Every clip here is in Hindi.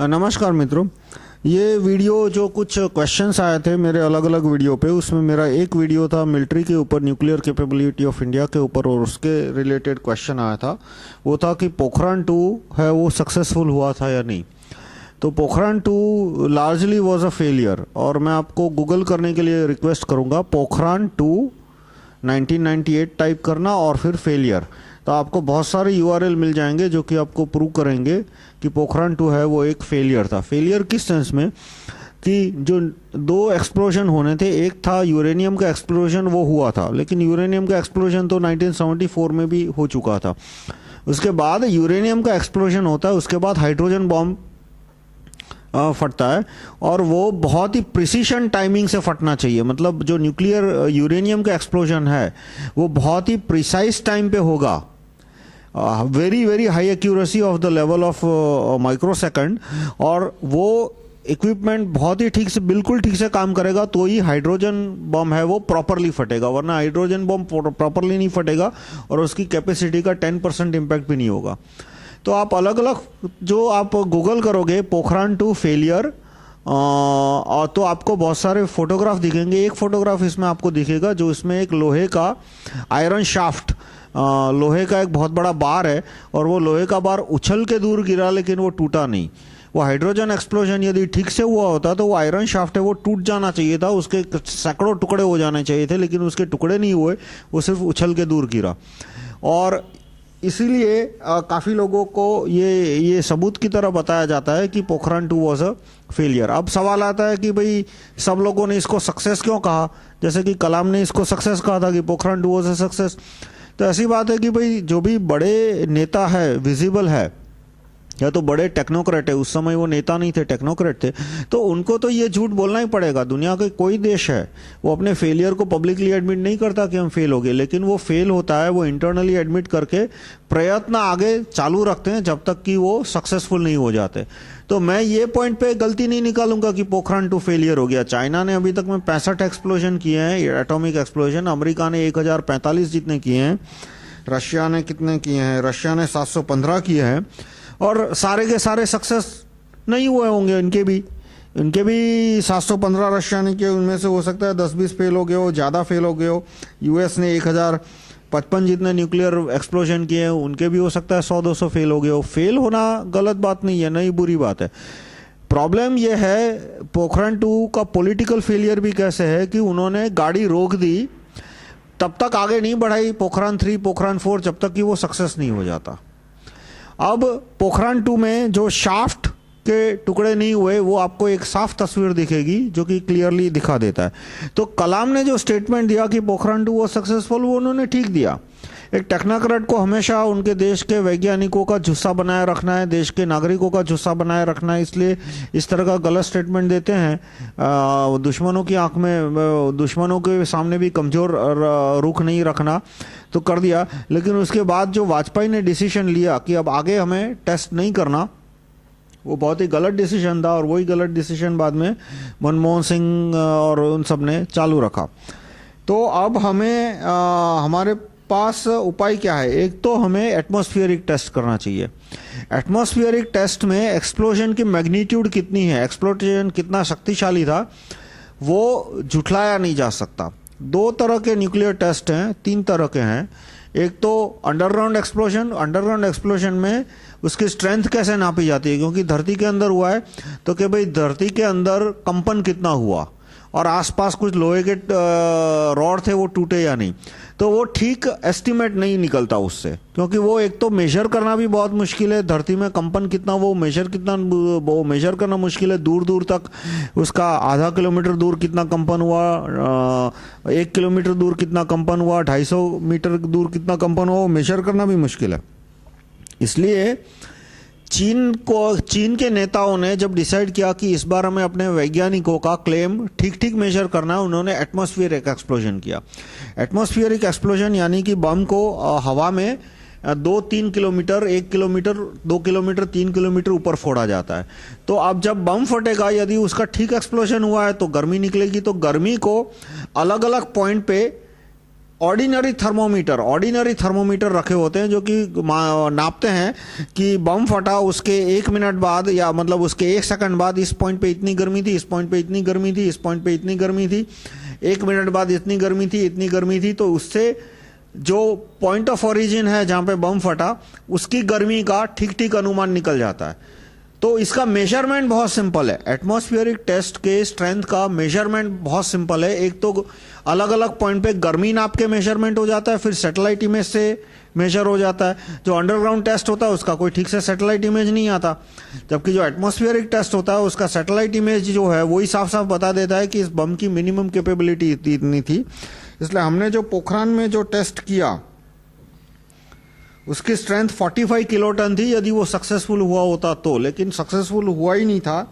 नमस्कार मित्रों। ये वीडियो जो कुछ क्वेश्चंस आए थे मेरे अलग अलग वीडियो पे, उसमें मेरा एक वीडियो था मिलिट्री के ऊपर, न्यूक्लियर कैपेबिलिटी ऑफ इंडिया के ऊपर, और उसके रिलेटेड क्वेश्चन आया था। वो था कि पोखरान 2 है वो सक्सेसफुल हुआ था या नहीं। तो Pokhran 2 largely was a failure, और मैं आपको गूगल करने के लिए रिक्वेस्ट करूँगा, पोखरान 2 1998 टाइप करना और फिर फेलियर। तो आपको बहुत सारे यूआरएल मिल जाएंगे जो कि आपको प्रूव करेंगे कि पोखरान 2 है वो एक फेलियर था। फेलियर किस सेंस में कि जो दो एक्सप्लोजन होने थे, एक था यूरेनियम का एक्सप्लोजन, वो हुआ था, लेकिन यूरेनियम का एक्सप्लोजन तो 1974 में भी हो चुका था। उसके बाद यूरेनियम का एक्सप्लोजन होता है, उसके बाद हाइड्रोजन बॉम्ब फटता है, और वो बहुत ही प्रिसीशन टाइमिंग से फटना चाहिए। मतलब जो न्यूक्लियर यूरेनियम का एक्सप्लोजन है वो बहुत ही प्रिसाइज टाइम पे होगा, very very high accuracy of the level of microsecond, और वो इक्विपमेंट बहुत ही ठीक से, बिल्कुल ठीक से काम करेगा तो ही हाइड्रोजन बम है वो प्रॉपरली फटेगा, वरना हाइड्रोजन बम प्रॉपरली नहीं फटेगा और उसकी कैपेसिटी का 10% इम्पैक्ट भी नहीं होगा। तो आप अलग अलग जो आप गूगल करोगे पोखरान 2 फेलियर, और तो आपको बहुत सारे फोटोग्राफ दिखेंगे। एक फोटोग्राफ इसमें आपको दिखेगा जो इसमें एक लोहे का आयरन शाफ्ट, लोहे का एक बहुत बड़ा बार है, और वो लोहे का बार उछल के दूर गिरा लेकिन वो टूटा नहीं। वो हाइड्रोजन एक्सप्लोजन यदि ठीक से हुआ होता तो वो आयरन शाफ्ट है वो टूट जाना चाहिए था, उसके सैकड़ों टुकड़े हो जाने चाहिए थे, लेकिन उसके टुकड़े नहीं हुए, वो सिर्फ उछल के दूर गिरा। और इसीलिए काफ़ी लोगों को ये सबूत की तरह बताया जाता है कि पोखरान 2 वॉज अ फेलियर। अब सवाल आता है कि भाई सब लोगों ने इसको सक्सेस क्यों कहा, जैसे कि कलाम ने इसको सक्सेस कहा था कि पोखरान 2 वॉज अ सक्सेस। तो ऐसी बात है कि भाई जो भी बड़े नेता है, विजिबल है, या तो बड़े टेक्नोक्रेट है, उस समय वो नेता नहीं थे, टेक्नोक्रेट थे, तो उनको तो ये झूठ बोलना ही पड़ेगा। दुनिया का कोई देश है वो अपने फेलियर को पब्लिकली एडमिट नहीं करता कि हम फेल हो गए, लेकिन वो फेल होता है वो इंटरनली एडमिट करके प्रयत्न आगे चालू रखते हैं जब तक कि वो सक्सेसफुल नहीं हो जाते। तो मैं ये पॉइंट पे गलती नहीं निकालूंगा कि पोखरान 2 फेलियर हो गया। चाइना ने अभी तक में 65 एक्सप्लोजन किए हैं, एटॉमिक एक्सप्लोजन। अमेरिका ने 1045 जितने किए हैं। रशिया ने कितने किए हैं? रशिया ने 715 किए हैं, और सारे के सारे सक्सेस नहीं हुए होंगे। इनके भी 715 रशिया ने किए, उनमें से हो सकता है 10-20 फेल हो गए हो, ज़्यादा फेल हो गए हो। यूएस ने 1055 जितने न्यूक्लियर एक्सप्लोजन किए हैं, उनके भी हो सकता है 100-200 फेल हो गए हो। फेल होना गलत बात नहीं है, नहीं बुरी बात है। प्रॉब्लम यह है पोखरान 2 का पॉलिटिकल फेलियर भी कैसे है कि उन्होंने गाड़ी रोक दी, तब तक आगे नहीं बढ़ाई पोखरान 3, पोखरान 4, जब तक कि वो सक्सेस नहीं हो जाता। अब पोखरान 2 में जो शाफ्ट के टुकड़े नहीं हुए, वो आपको एक साफ तस्वीर दिखेगी जो कि क्लियरली दिखा देता है। तो कलाम ने जो स्टेटमेंट दिया कि पोखरान 2 वो सक्सेसफुल, वो उन्होंने ठीक दिया। एक टेक्नोक्रेट को हमेशा उनके देश के वैज्ञानिकों का जुस्सा बनाए रखना है, देश के नागरिकों का जुस्सा बनाए रखना है, इसलिए इस तरह का गलत स्टेटमेंट देते हैं। दुश्मनों की आंख में, दुश्मनों के सामने भी कमज़ोर रुख नहीं रखना, तो कर दिया। लेकिन उसके बाद जो वाजपेयी ने डिसीजन लिया कि अब आगे हमें टेस्ट नहीं करना, वो बहुत ही गलत डिसीजन था, और वही गलत डिसीजन बाद में मनमोहन सिंह और उन सब ने चालू रखा। तो अब हमें हमारे पास उपाय क्या है? एक तो हमें एटमॉस्फेरिक टेस्ट करना चाहिए। एटमॉस्फेरिक टेस्ट में एक्सप्लोजन की मैग्नीट्यूड कितनी है, एक्सप्लोजन कितना शक्तिशाली था, वो झुठलाया नहीं जा सकता। 2 तरह के न्यूक्लियर टेस्ट हैं, 3 तरह के हैं। एक तो अंडरग्राउंड एक्सप्लोजन। अंडरग्राउंड एक्सप्लोजन में उसकी स्ट्रेंथ कैसे नापी जाती है, क्योंकि धरती के अंदर हुआ है, तो कि भाई धरती के अंदर कंपन कितना हुआ, और आसपास कुछ लोहे के रॉड थे वो टूटे या नहीं, तो वो ठीक एस्टिमेट नहीं निकलता उससे, क्योंकि वो एक तो मेजर करना भी बहुत मुश्किल है, धरती में कंपन कितना वो मेजर करना मुश्किल है। दूर दूर तक उसका आधा किलोमीटर दूर कितना कंपन हुआ, 1 किलोमीटर दूर कितना कंपन हुआ, 250 मीटर दूर कितना कंपन हुआ, वो मेजर करना भी मुश्किल है। इसलिए चीन के नेताओं ने जब डिसाइड किया कि इस बार हमें अपने वैज्ञानिकों का क्लेम ठीक ठीक मेजर करना है, उन्होंने एटमॉस्फेरिक एक्सप्लोजन किया। एटमॉस्फेरिक एक्सप्लोजन यानी कि बम को हवा में 2-3 किलोमीटर, 1 किलोमीटर, 2 किलोमीटर, 3 किलोमीटर ऊपर फोड़ा जाता है। तो अब जब बम फटेगा, यदि उसका ठीक एक्सप्लोजन हुआ है तो गर्मी निकलेगी, तो गर्मी को अलग अलग पॉइंट पे ऑर्डिनरी थर्मोमीटर रखे होते हैं जो कि नापते हैं कि बम फटा उसके 1 मिनट बाद या मतलब उसके 1 सेकंड बाद इस पॉइंट पे इतनी गर्मी थी, इस पॉइंट पे इतनी गर्मी थी, इस पॉइंट पे इतनी गर्मी थी, 1 मिनट बाद इतनी गर्मी थी, इतनी गर्मी थी। तो उससे जो पॉइंट ऑफ ओरिजिन है जहां पे बम फटा उसकी गर्मी का ठीक ठीक अनुमान निकल जाता है। तो इसका मेजरमेंट बहुत सिंपल है। एटमॉस्फेरिक टेस्ट के स्ट्रेंथ का मेजरमेंट बहुत सिंपल है। एक तो अलग अलग पॉइंट पे गर्मी नाप के मेजरमेंट हो जाता है, फिर सैटेलाइट इमेज से मेजर हो जाता है। जो अंडरग्राउंड टेस्ट होता है उसका कोई ठीक से सैटेलाइट इमेज नहीं आता, जबकि जो एटमॉस्फेरिक टेस्ट होता है उसका सैटेलाइट इमेज जो है वही साफ साफ बता देता है कि इस बम की मिनिमम कैपेबिलिटी इतनी थी। इसलिए हमने जो पोखरान में जो टेस्ट किया उसकी स्ट्रेंथ 45 किलोटन थी यदि वो सक्सेसफुल हुआ होता तो, लेकिन सक्सेसफुल हुआ ही नहीं था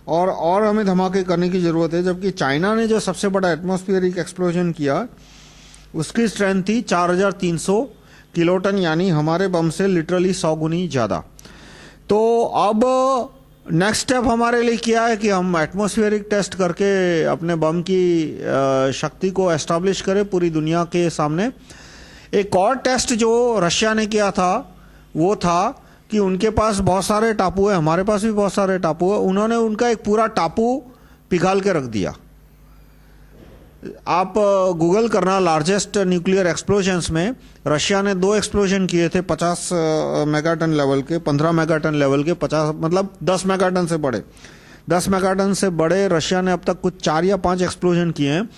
और हमें धमाके करने की जरूरत है। जबकि चाइना ने जो सबसे बड़ा एटमॉस्फेरिक एक्सप्लोजन किया उसकी स्ट्रेंथ थी 4300 किलोटन, यानी हमारे बम से लिटरली 100 गुनी ज्यादा। तो अब नेक्स्ट स्टेप हमारे लिए क्या है कि हम एटमॉस्फेरिक टेस्ट करके अपने बम की शक्ति को एस्टैब्लिश करें पूरी दुनिया के सामने। एक और टेस्ट जो रशिया ने किया था वो था कि उनके पास बहुत सारे टापू है, हमारे पास भी बहुत सारे टापू है, उन्होंने उनका एक पूरा टापू पिघाल के रख दिया। आप गूगल करना लार्जेस्ट न्यूक्लियर एक्सप्लोजन्स में रशिया ने 2 एक्सप्लोजन किए थे 50 मेगाटन लेवल के, 15 मेगाटन लेवल के, 50 मतलब 10 मेगाटन से बड़े, 10 मेगाटन से बड़े रशिया ने अब तक कुछ 4 या 5 एक्सप्लोजन किए हैं।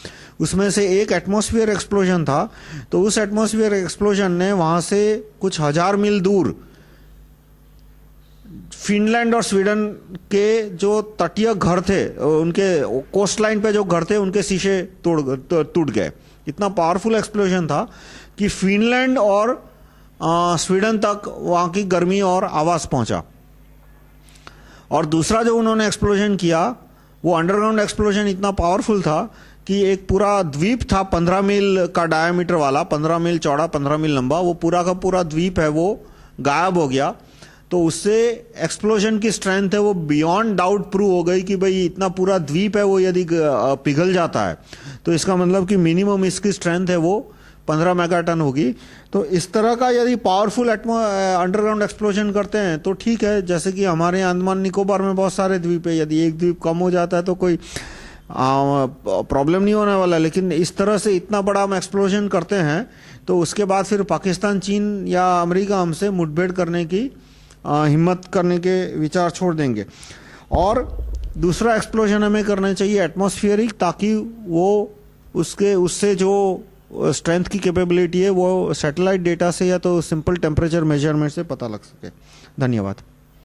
उसमें से एक एटमॉस्फेयर एक्सप्लोजन था। तो उस एटमॉस्फेयर एक्सप्लोजन ने वहां से कुछ 1000 मील दूर फिनलैंड और स्वीडन के जो तटीय घर थे, उनके कोस्ट लाइन पे जो घर थे उनके शीशे टूट गए। इतना पावरफुल एक्सप्लोजन था कि फिनलैंड और स्वीडन तक वहां की गर्मी और आवाज पहुंचा। और दूसरा जो उन्होंने एक्सप्लोजन किया वो अंडरग्राउंड एक्सप्लोजन इतना पावरफुल था कि एक पूरा द्वीप था 15 मील का डायमीटर वाला, 15 मील चौड़ा 15 मील लंबा, वो पूरा का पूरा द्वीप है वो गायब हो गया। तो उससे एक्सप्लोजन की स्ट्रेंथ है वो बियॉन्ड डाउट प्रूव हो गई कि भाई इतना पूरा द्वीप है वो यदि पिघल जाता है तो इसका मतलब कि मिनिमम इसकी स्ट्रेंथ है वो 15 मेगाटन होगी। तो इस तरह का यदि पावरफुल अंडरग्राउंड एक्सप्लोजन करते हैं तो ठीक है, जैसे कि हमारे अंडमान निकोबार में बहुत सारे द्वीप है, यदि एक द्वीप कम हो जाता है तो कोई प्रॉब्लम नहीं होने वाला। लेकिन इस तरह से इतना बड़ा हम एक्सप्लोजन करते हैं तो उसके बाद फिर पाकिस्तान, चीन या अमेरिका हमसे मुठभेड़ करने की हिम्मत करने के विचार छोड़ देंगे। और दूसरा एक्सप्लोजन हमें करना चाहिए एटमॉस्फेरिक, ताकि वो उससे जो स्ट्रेंथ की कैपेबिलिटी है वो सैटेलाइट डेटा से या तो सिंपल टेम्परेचर मेजरमेंट से पता लग सके। धन्यवाद।